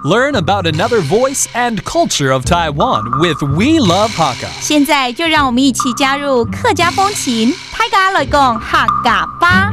Learn about another voice and culture of Taiwan with We Love Hakka. 现在就让我们一起加入客家风情，大家来讲客家吧。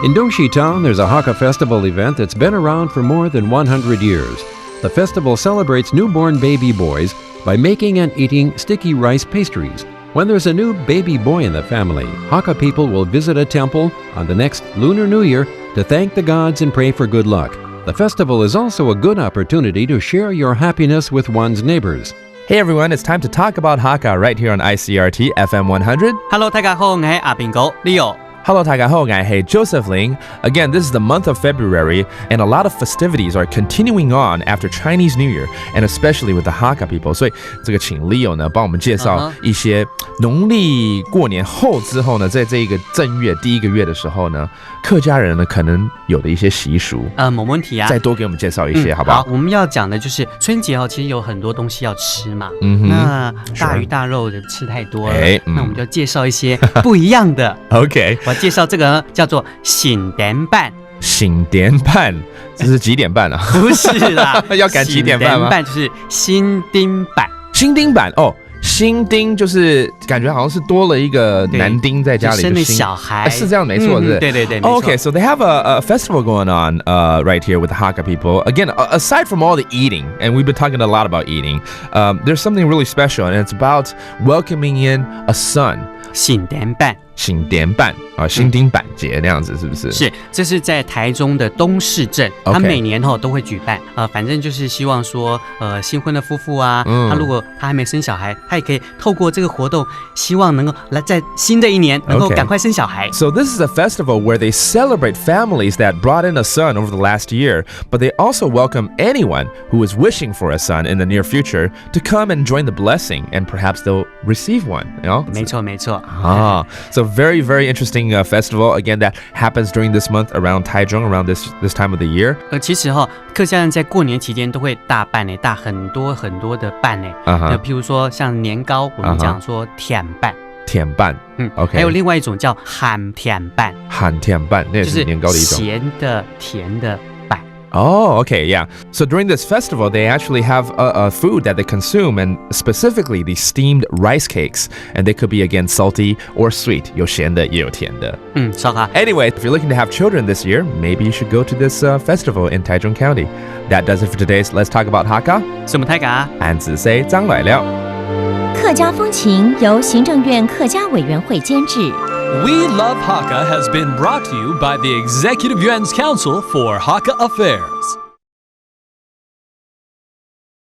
In Dongxi Town, there's a Hakka festival event that's been around for more than 100 years. The festival celebrates newborn baby boys by making and eating sticky rice pastries. When there's a new baby boy in the family, Hakka people will visit a temple on the next Lunar New Year to thank the gods and pray for good luck. The festival is also a good opportunity to share your happiness with one's neighbors. Hey everyone, it's time to talk about Hakka right here on ICRT FM 100. Hello， 大家好，我係阿邊哥 Leo。Hello, 大家好，我係 Joseph Ling. Again, this is the month of February, and a lot of festivities are continuing on after Chinese New Year, and especially with the Hakka people. 所以这个请 Leo 呢帮我们介绍一些农历过年后之后呢，在这一个正月第一个月的时候呢，客家人呢可能有的一些习俗。没问题啊，再多给我们介绍一些，好不好？好，我们要讲的就是春节其实有很多东西要吃嘛。那大鱼大肉的吃太多了，那我们就介绍一些不一样的。OK。介绍这个叫做醒点半，醒点半，这是几点半啊？不是啦，要赶几点半吗？醒点半就是新丁版，新丁版哦。新丁就是感觉好像是多了一个男丁在家里，生的小孩是这样没错，是。对对对。Okay, so they have a festival going on right here with the Hakka people. Again, aside from all the eating, and we've been talking a lot about eating, there's something really special, and it's about welcoming in a son. 醒点半，醒点半啊，新丁板节那样子是不是？是，这是在台中的东势镇，他每年都会举办。反正就是希望说，新婚的夫妇啊，他如果他还没生小孩，他也可以透过这个活动，希望能够来在新的一年能够赶快生小孩。So this is a festival where they celebrate families that brought in a son over the last year, but they also welcome anyone who is wishing for a son in the near future to come and join the blessing, and perhaps they'll receive one. You know? 没错没错。So very, very interesting festival again that happens during this month around Taichung, around this time of the year. 其实客家人在过年期间都会大办大很多很多的办那譬如说像年糕，我们讲说甜办。甜拌，OK。还有另外一种叫喊甜拌，喊甜拌那也是年糕的一种，咸的、甜的。Oh, okay, yeah. So during this festival, they actually have a food that they consume, and specifically the steamed rice cakes. And they could be, again, salty or sweet. 有咸的也有甜的。Anyway, if you're looking to have children this year, maybe you should go to this festival in Taichung County. That does it for today's Let's Talk About Hakka. 什么泰嘎？俺只say张来了。客家风情由行政院客家委员会监制。We Love Hakka has been brought to you by the Executive Yuan's Council for Hakka Affairs.